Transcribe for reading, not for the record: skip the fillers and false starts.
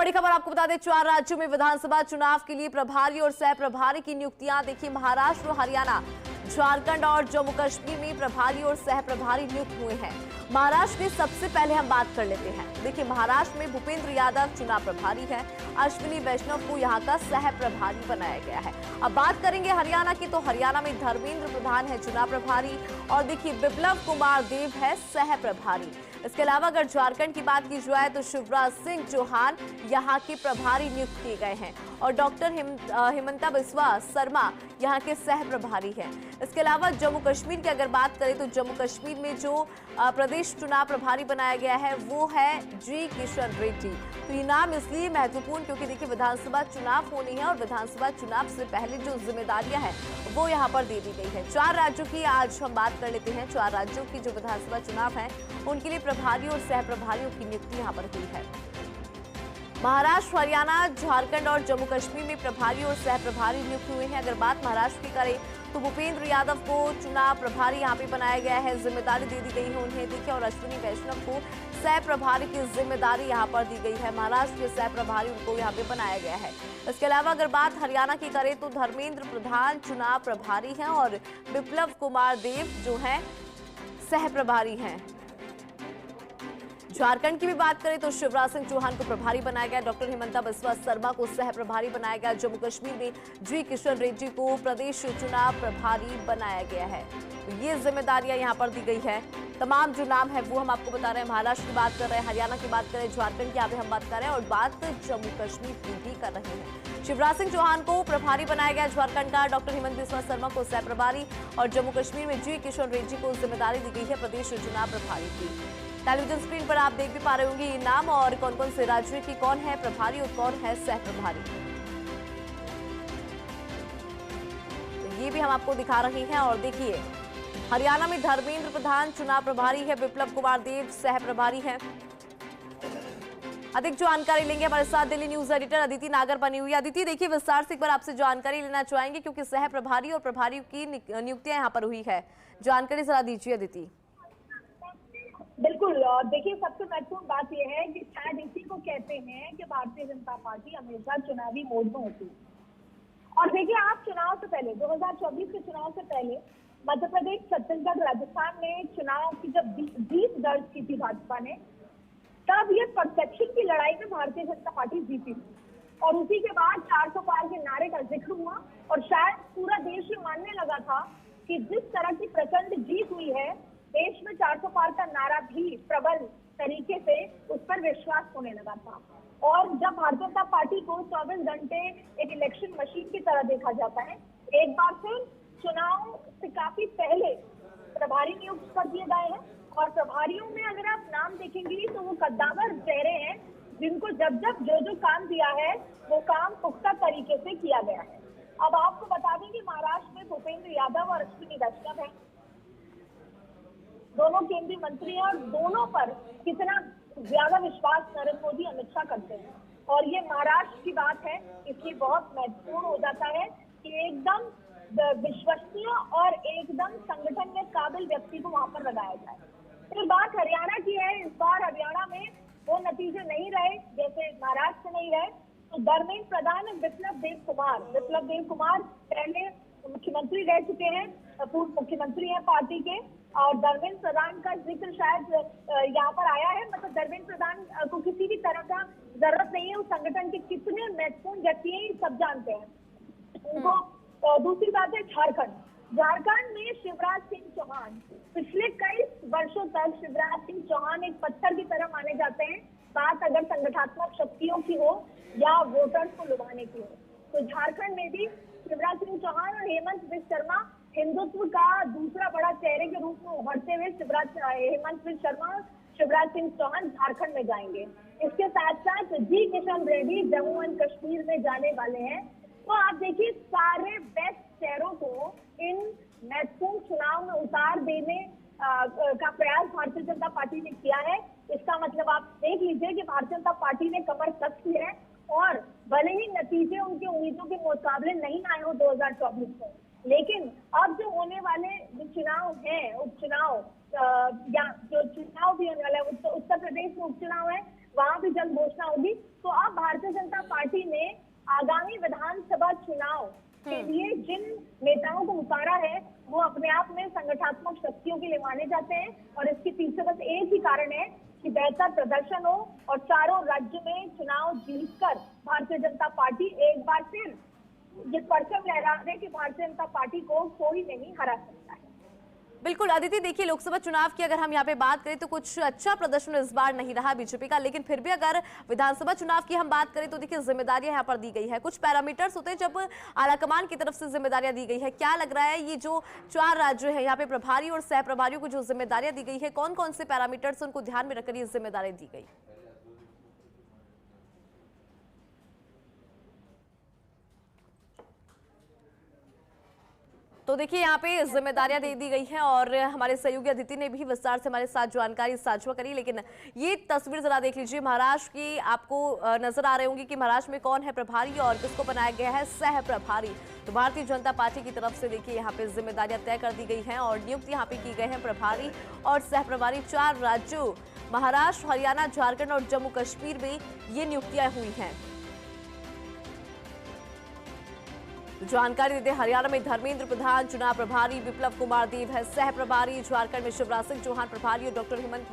बड़ी खबर आपको बता दें, 4 राज्यों में विधानसभा चुनाव के लिए प्रभारी और सह प्रभारी की नियुक्तियां। देखिए, महाराष्ट्र, हरियाणा, झारखंड और जम्मू कश्मीर में प्रभारी और सह प्रभारी नियुक्त हुए हैं। महाराष्ट्र में सबसे पहले हम बात कर लेते हैं। देखिए, महाराष्ट्र में भूपेंद्र यादव चुनाव प्रभारी है, अश्विनी वैष्णव को यहाँ का सह प्रभारी बनाया गया है। अब बात करेंगे हरियाणा की, तो हरियाणा में धर्मेंद्र प्रधान है चुनाव प्रभारी और देखिए विप्लव कुमार देव है सह प्रभारी। इसके अलावा अगर झारखंड की बात की जाए तो शिवराज सिंह चौहान यहाँ के प्रभारी नियुक्त किए गए हैं और डॉक्टर हिमंता बिस्वा शर्मा यहाँ के सह प्रभारी हैं। इसके अलावा जम्मू कश्मीर की अगर बात करें तो जम्मू कश्मीर में जो प्रदेश चुनाव प्रभारी बनाया गया है वो है जी किशन रेड्डी। तो ये नाम इसलिए महत्वपूर्ण क्योंकि देखिए विधानसभा चुनाव होनी है और विधानसभा चुनाव से पहले जो जिम्मेदारियां हैं वो यहाँ पर दे दी गई है। 4 राज्यों की आज हम बात कर लेते हैं। 4 राज्यों की जो विधानसभा चुनाव है उनके लिए प्रभारी और सह प्रभारियों की नियुक्ति यहाँ पर हुई है। महाराष्ट्र, हरियाणा, झारखंड और जम्मू कश्मीर में प्रभारी और सह प्रभारी नियुक्त हुए हैं। अगर बात महाराष्ट्र की करें तो भूपेंद्र यादव को चुनाव प्रभारी यहाँ पे बनाया गया है, जिम्मेदारी दे दी गई है उन्हें। देखिए, और अश्विनी वैष्णव को सह प्रभारी की जिम्मेदारी यहाँ पर दी गई है। महाराष्ट्र के सह प्रभारी उनको यहाँ पे बनाया गया है। इसके अलावा अगर बात हरियाणा की करें तो धर्मेंद्र प्रधान चुनाव प्रभारी हैं और विप्लव कुमार देव जो है सह प्रभारी हैं। झारखंड की भी बात करें तो शिवराज सिंह चौहान को प्रभारी बनाया गया, डॉक्टर हिमंता बिस्वा शर्मा को सह प्रभारी बनाया गया। जम्मू कश्मीर में जी किशन रेड्डी को प्रदेश चुनाव प्रभारी बनाया गया है। तो ये जिम्मेदारियां यहां पर दी गई है। तमाम जो नाम है वो हम आपको बता रहे हैं। महाराष्ट्र की बात कर रहे हैं, हरियाणा की बात करें, झारखंड की यहाँ पे हम बात कर रहे हैं और बात जम्मू कश्मीर की भी कर रहे हैं। शिवराज सिंह चौहान को प्रभारी बनाया गया झारखंड का, डॉक्टर हिमंता बिस्वा शर्मा को सह प्रभारी और जम्मू कश्मीर में जी किशन रेड्डी को जिम्मेदारी दी गई है प्रदेश चुनाव प्रभारी की। टेलीविजन स्क्रीन पर आप देख भी पा रहे होंगे ये नाम और कौन कौन से राज्यों की कौन है प्रभारी और कौन है सह प्रभारी। तो ये भी हम आपको दिखा रहे हैं। और देखिए, हरियाणा में धर्मेंद्र प्रधान चुनाव प्रभारी है, विप्लव कुमार देव सह प्रभारी है। अधिक जानकारी लेंगे, हमारे साथ दिल्ली न्यूज एडिटर अदिति नागर बनी हुई है। अदिति, देखिए विस्तार से एक बार आपसे जानकारी लेना चाहेंगे क्योंकि सह प्रभारी और प्रभारी की नियुक्तियां यहाँ पर हुई है। जानकारी जरा दीजिए अदिति। बिल्कुल, देखिए सबसे महत्वपूर्ण बात यह है कि शायद इसी को कहते हैं कि भारतीय जनता पार्टी हमेशा चुनावी मोड में होती है। और देखिए, आप चुनाव से पहले 2024 के चुनाव से पहले मध्य प्रदेश, छत्तीसगढ़, राजस्थान में चुनाव की जब जीत दर्ज की थी भाजपा ने, तब ये परसेप्शन की लड़ाई में भारतीय जनता पार्टी जीती थी और उसी के बाद 400 पार के नारे का जिक्र हुआ और शायद पूरा देश ये मानने लगा था कि जिस तरह की प्रचंड जीत हुई है, देश में 400 पार का नारा भी प्रबल तरीके से उस पर विश्वास होने लगा था। और जब भारतीय जनता पार्टी को 24 घंटे एक इलेक्शन मशीन की तरह देखा जाता है, एक बार फिर चुनाव से काफी पहले प्रभारी नियुक्त कर दिए गए हैं और प्रभारियों में अगर आप नाम देखेंगे तो वो कद्दावर चेहरे हैं जिनको जब जब जो काम दिया है वो काम पुख्ता तरीके से किया गया है। अब आपको बता दें कि महाराष्ट्र में भूपेंद्र यादव और अश्विनी वैष्णव है, दोनों केंद्रीय मंत्री हैं और दोनों पर कितना ज्यादा विश्वास नरेंद्र मोदी, अमित शाह करते हैं। और ये महाराष्ट्र की बात है, इसलिए बहुत महत्वपूर्ण हो जाता है कि एकदम विश्वसनीय और एकदम संगठन में काबिल व्यक्ति को वहां पर लगाया जाए। फिर बात हरियाणा की है। इस बार हरियाणा में वो नतीजे नहीं रहे जैसे महाराष्ट्र से नहीं रहे। तो धर्मेंद्र प्रधान और विप्लव देव कुमार पहले मुख्यमंत्री रह चुके हैं, पूर्व मुख्यमंत्री हैं पार्टी के। और धर्मेंद्र प्रधान का जिक्र शायद यहाँ पर आया है, मतलब धर्मेंद्र प्रधान को किसी भी तरह का जरूरत नहीं है, उस संगठन के कितने महत्वपूर्ण व्यक्ति हैं ये सब जानते हैं उनको। दूसरी बात है झारखंड में शिवराज सिंह चौहान, पिछले कई वर्षों तक शिवराज सिंह चौहान एक पत्थर की तरह माने जाते हैं, बात अगर संगठनात्मक शक्तियों की हो या वोटर्स को लुभाने की हो। तो झारखंड में भी शिवराज सिंह चौहान और हेमंत बिस्वा शर्मा हिंदुत्व का दूसरा बड़ा चेहरे के रूप में उभरते हुए हेमंत बिस्वा शर्मा, शिवराज सिंह चौहान झारखंड में जाएंगे। इसके साथ साथ जी किशन रेड्डी जम्मू एंड कश्मीर में जाने वाले हैं। तो आप देखिए, सारे बेस्ट चेहरों को इन महत्वपूर्ण चुनाव में उतार देने का प्रयास भारतीय जनता पार्टी ने किया है। इसका मतलब आप देख लीजिए कि भारतीय जनता पार्टी ने कमर कस की है और भले ही नतीजे उनकी उम्मीदों के मुकाबले नहीं आए हो 2024 में, लेकिन अब जो होने वाले जो चुनाव हैं, उपचुनाव या जो चुनाव भी होने वाला है, उत्तर प्रदेश में उपचुनाव है, वहां भी जल्द घोषणा होगी। तो अब भारतीय आगामी विधानसभा चुनाव के लिए जिन नेताओं को उतारा है वो अपने आप में संगठनात्मक शक्तियों के लिए माने जाते हैं, और इसके पीछे बस एक ही कारण है कि बेहतर प्रदर्शन हो और चारों राज्य में चुनाव जीतकर भारतीय जनता पार्टी एक बार फिर ये परचम लहरा दे कि भारतीय जनता पार्टी को कोई नहीं हरा सकता है। बिल्कुल अदिति, देखिए लोकसभा चुनाव की अगर हम यहाँ पे बात करें तो कुछ अच्छा प्रदर्शन इस बार नहीं रहा बीजेपी का, लेकिन फिर भी अगर विधानसभा चुनाव की हम बात करें तो देखिए जिम्मेदारियां यहाँ पर दी गई है, कुछ पैरामीटर्स होते हैं जब आलाकमान की तरफ से जिम्मेदारियां दी गई है। क्या लग रहा है ये जो 4 राज्य है यहाँ पे प्रभारी और सह प्रभारियों को जो जिम्मेदारियां दी गई है, कौन कौन से पैरामीटर्स उनको ध्यान में रखकर ये जिम्मेदारियां दी गई? तो देखिए यहाँ पे जिम्मेदारियां दे दी गई हैं और हमारे सहयोगी अदिति ने भी विस्तार से हमारे साथ जानकारी साझा करी, लेकिन ये तस्वीर जरा देख लीजिए महाराष्ट्र की। आपको नजर आ रहे होंगे कि महाराष्ट्र में कौन है प्रभारी और किसको बनाया गया है सह प्रभारी। तो भारतीय जनता पार्टी की तरफ से देखिए यहाँ पे जिम्मेदारियां तय कर दी गई हैं और नियुक्त यहाँ पे की गए हैं प्रभारी और सह प्रभारी। 4 राज्यों महाराष्ट्र, हरियाणा, झारखंड और जम्मू कश्मीर में ये नियुक्तियां हुई हैं। जानकारी देते हरियाणा में धर्मेंद्र प्रधान चुनाव प्रभारी, विप्लव कुमार देव है सह प्रभारी, झारखंड में शिवराज सिंह चौहान प्रभारी और डॉक्टर हेमंत